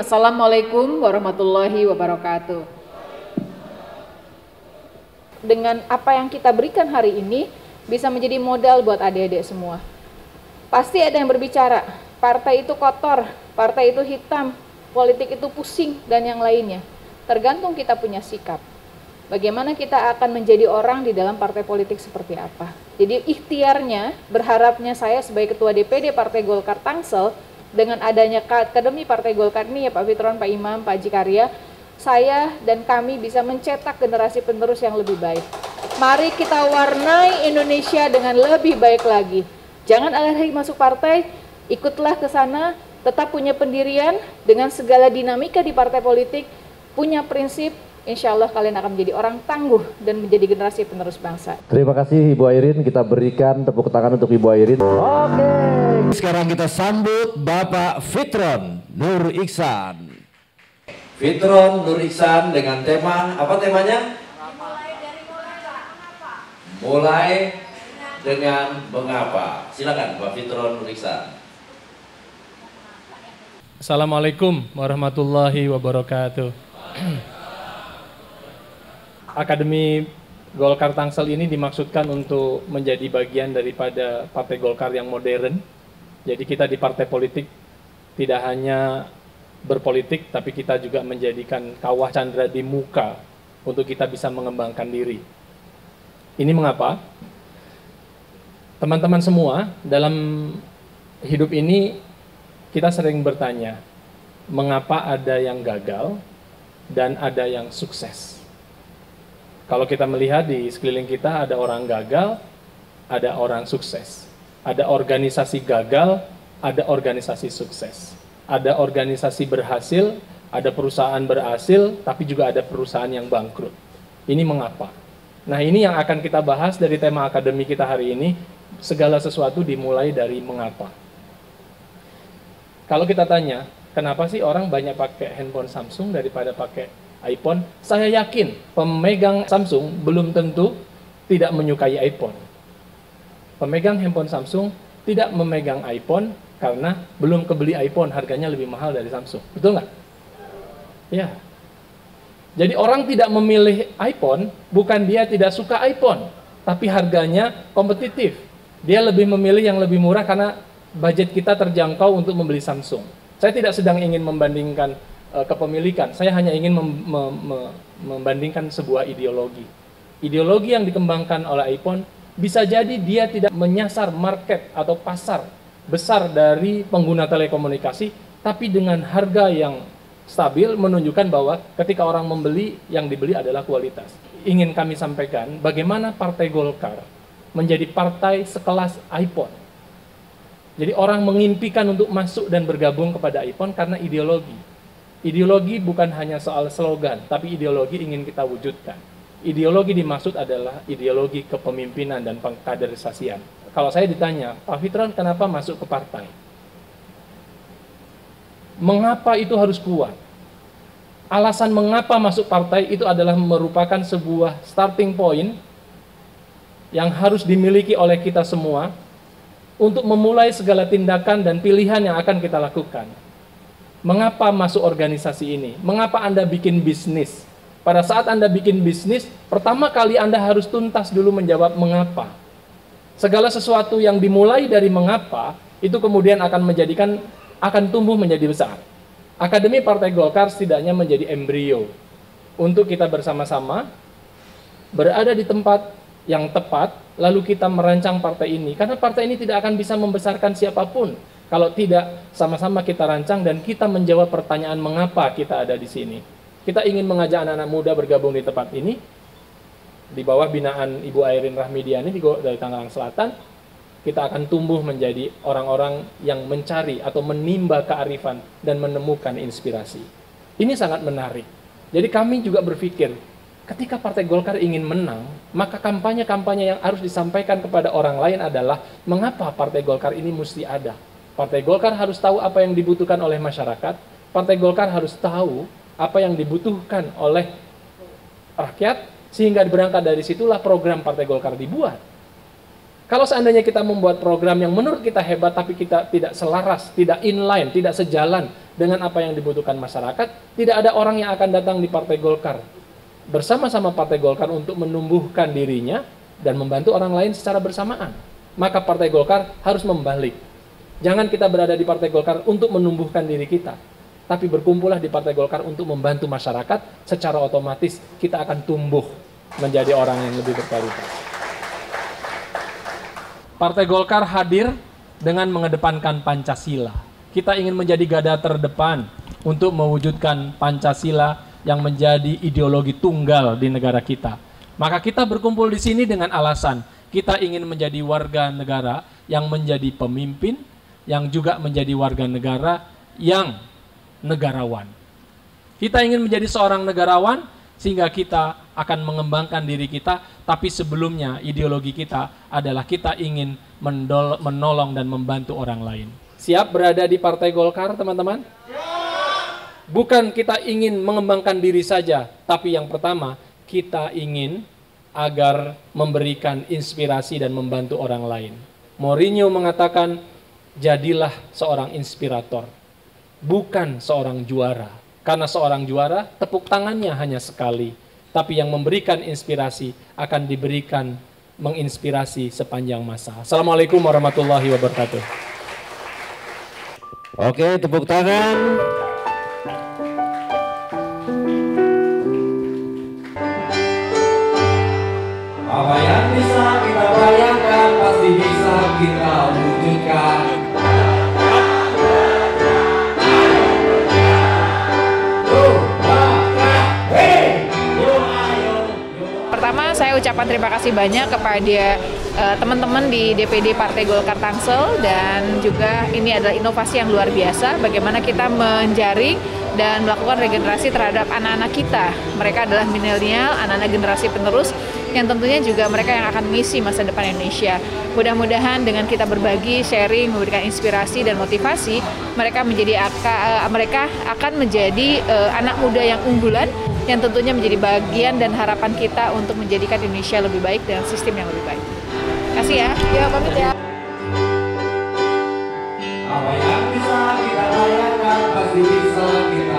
Assalamualaikum warahmatullahi wabarakatuh. Dengan apa yang kita berikan hari ini bisa menjadi modal buat adik-adik semua. Pasti ada yang berbicara, partai itu kotor, partai itu hitam, politik itu pusing, dan yang lainnya. Tergantung kita punya sikap. Bagaimana kita akan menjadi orang di dalam partai politik seperti apa. Jadi ikhtiarnya, berharapnya saya sebagai Ketua DPD Partai Golkar Tangsel, dengan adanya Akademi Partai Golkar ini ya Pak Fitron, Pak Imam, Pak Haji Karya, saya dan kami bisa mencetak generasi penerus yang lebih baik. Mari kita warnai Indonesia dengan lebih baik lagi. Jangan alergi masuk partai, ikutlah ke sana, tetap punya pendirian dengan segala dinamika di partai politik, punya prinsip, insya Allah kalian akan menjadi orang tangguh dan menjadi generasi penerus bangsa. Terima kasih Ibu Airin, kita berikan tepuk tangan untuk Ibu Airin. Oke. Sekarang kita sambut Bapak Fitron Nur Iksan. Fitron Nur Iksan dengan tema, apa temanya? Mulai dengan mengapa. Silakan Pak Fitron Nur Iksan. Assalamualaikum warahmatullahi wabarakatuh. Akademi Golkar Tangsel ini dimaksudkan untuk menjadi bagian daripada Partai Golkar yang modern. Jadi kita di partai politik tidak hanya berpolitik, tapi kita juga menjadikan kawah candra di muka untuk kita bisa mengembangkan diri. Ini mengapa? Teman-teman semua, dalam hidup ini kita sering bertanya, mengapa ada yang gagal dan ada yang sukses? Kalau kita melihat di sekeliling kita ada orang gagal, ada orang sukses. Ada organisasi gagal, ada organisasi sukses. Ada organisasi berhasil, ada perusahaan berhasil, tapi juga ada perusahaan yang bangkrut. Ini mengapa? Nah, ini yang akan kita bahas dari tema akademi kita hari ini. Segala sesuatu dimulai dari mengapa. Kalau kita tanya, kenapa sih orang banyak pakai handphone Samsung daripada pakai iPhone? Saya yakin pemegang Samsung belum tentu tidak menyukai iPhone. Pemegang handphone Samsung tidak memegang iPhone karena belum kebeli iPhone, harganya lebih mahal dari Samsung. Betul nggak? Ya. Jadi orang tidak memilih iPhone, bukan dia tidak suka iPhone, tapi harganya kompetitif. Dia lebih memilih yang lebih murah karena budget kita terjangkau untuk membeli Samsung. Saya tidak sedang ingin membandingkan kepemilikan, saya hanya ingin membandingkan sebuah ideologi. Ideologi yang dikembangkan oleh iPhone bisa jadi dia tidak menyasar market atau pasar besar dari pengguna telekomunikasi, tapi dengan harga yang stabil menunjukkan bahwa ketika orang membeli, yang dibeli adalah kualitas. Ingin kami sampaikan bagaimana Partai Golkar menjadi partai sekelas iPhone. Jadi orang mengimpikan untuk masuk dan bergabung kepada iPhone karena ideologi. Ideologi bukan hanya soal slogan, tapi ideologi ingin kita wujudkan. Ideologi dimaksud adalah ideologi kepemimpinan dan pengkaderisasian. Kalau saya ditanya, Pak Fitron kenapa masuk ke partai? Mengapa itu harus kuat? Alasan mengapa masuk partai itu adalah merupakan sebuah starting point yang harus dimiliki oleh kita semua untuk memulai segala tindakan dan pilihan yang akan kita lakukan. Mengapa masuk organisasi ini? Mengapa Anda bikin bisnis? Pada saat Anda bikin bisnis, pertama kali Anda harus tuntas dulu menjawab mengapa. Segala sesuatu yang dimulai dari mengapa, itu kemudian akan tumbuh menjadi besar. Akademi Partai Golkar setidaknya menjadi embrio untuk kita bersama-sama berada di tempat yang tepat, lalu kita merancang partai ini. Karena partai ini tidak akan bisa membesarkan siapapun kalau tidak sama-sama kita rancang dan kita menjawab pertanyaan mengapa kita ada di sini. Kita ingin mengajak anak-anak muda bergabung di tempat ini, di bawah binaan Ibu Airin Rahmidiani dari Tangerang Selatan. Kita akan tumbuh menjadi orang-orang yang mencari atau menimba kearifan dan menemukan inspirasi. Ini sangat menarik. Jadi kami juga berpikir, ketika Partai Golkar ingin menang, maka kampanye-kampanye yang harus disampaikan kepada orang lain adalah mengapa Partai Golkar ini mesti ada. Partai Golkar harus tahu apa yang dibutuhkan oleh masyarakat. Partai Golkar harus tahu apa yang dibutuhkan oleh rakyat, sehingga berangkat dari situlah program Partai Golkar dibuat. Kalau seandainya kita membuat program yang menurut kita hebat, tapi kita tidak selaras, tidak inline, tidak sejalan dengan apa yang dibutuhkan masyarakat, tidak ada orang yang akan datang di Partai Golkar bersama-sama Partai Golkar untuk menumbuhkan dirinya dan membantu orang lain secara bersamaan. Maka Partai Golkar harus membalik. Jangan kita berada di Partai Golkar untuk menumbuhkan diri kita, tapi berkumpullah di Partai Golkar untuk membantu masyarakat. Secara otomatis kita akan tumbuh menjadi orang yang lebih berkualitas. Partai Golkar hadir dengan mengedepankan Pancasila. Kita ingin menjadi garda terdepan untuk mewujudkan Pancasila yang menjadi ideologi tunggal di negara kita. Maka kita berkumpul di sini dengan alasan kita ingin menjadi warga negara yang menjadi pemimpin, yang juga menjadi warga negara yang negarawan. Kita ingin menjadi seorang negarawan sehingga kita akan mengembangkan diri kita, tapi sebelumnya ideologi kita adalah kita ingin menolong dan membantu orang lain. Siap berada di Partai Golkar, teman-teman? Bukan kita ingin mengembangkan diri saja, tapi yang pertama kita ingin agar memberikan inspirasi dan membantu orang lain. Mourinho mengatakan, jadilah seorang inspirator, bukan seorang juara. Karena seorang juara, tepuk tangannya hanya sekali. Tapi yang memberikan inspirasi akan diberikan menginspirasi sepanjang masa. Assalamualaikum warahmatullahi wabarakatuh. Oke, tepuk tangan. Apa yang bisa kita bayangkan pasti bisa kita wujudkan. Pertama, saya ucapkan terima kasih banyak kepada teman-teman di DPD Partai Golkar Tangsel, dan juga ini adalah inovasi yang luar biasa bagaimana kita menjaring dan melakukan regenerasi terhadap anak-anak kita. Mereka adalah milenial, anak-anak generasi penerus yang tentunya juga mereka yang akan mengisi masa depan Indonesia. Mudah-mudahan dengan kita berbagi, sharing, memberikan inspirasi dan motivasi, mereka akan menjadi anak muda yang unggulan yang tentunya menjadi bagian dan harapan kita untuk menjadikan Indonesia lebih baik dengan sistem yang lebih baik. Terima kasih ya. Ya, pamit ya. Apa yang bisa kita bayangkan pasti bisa kita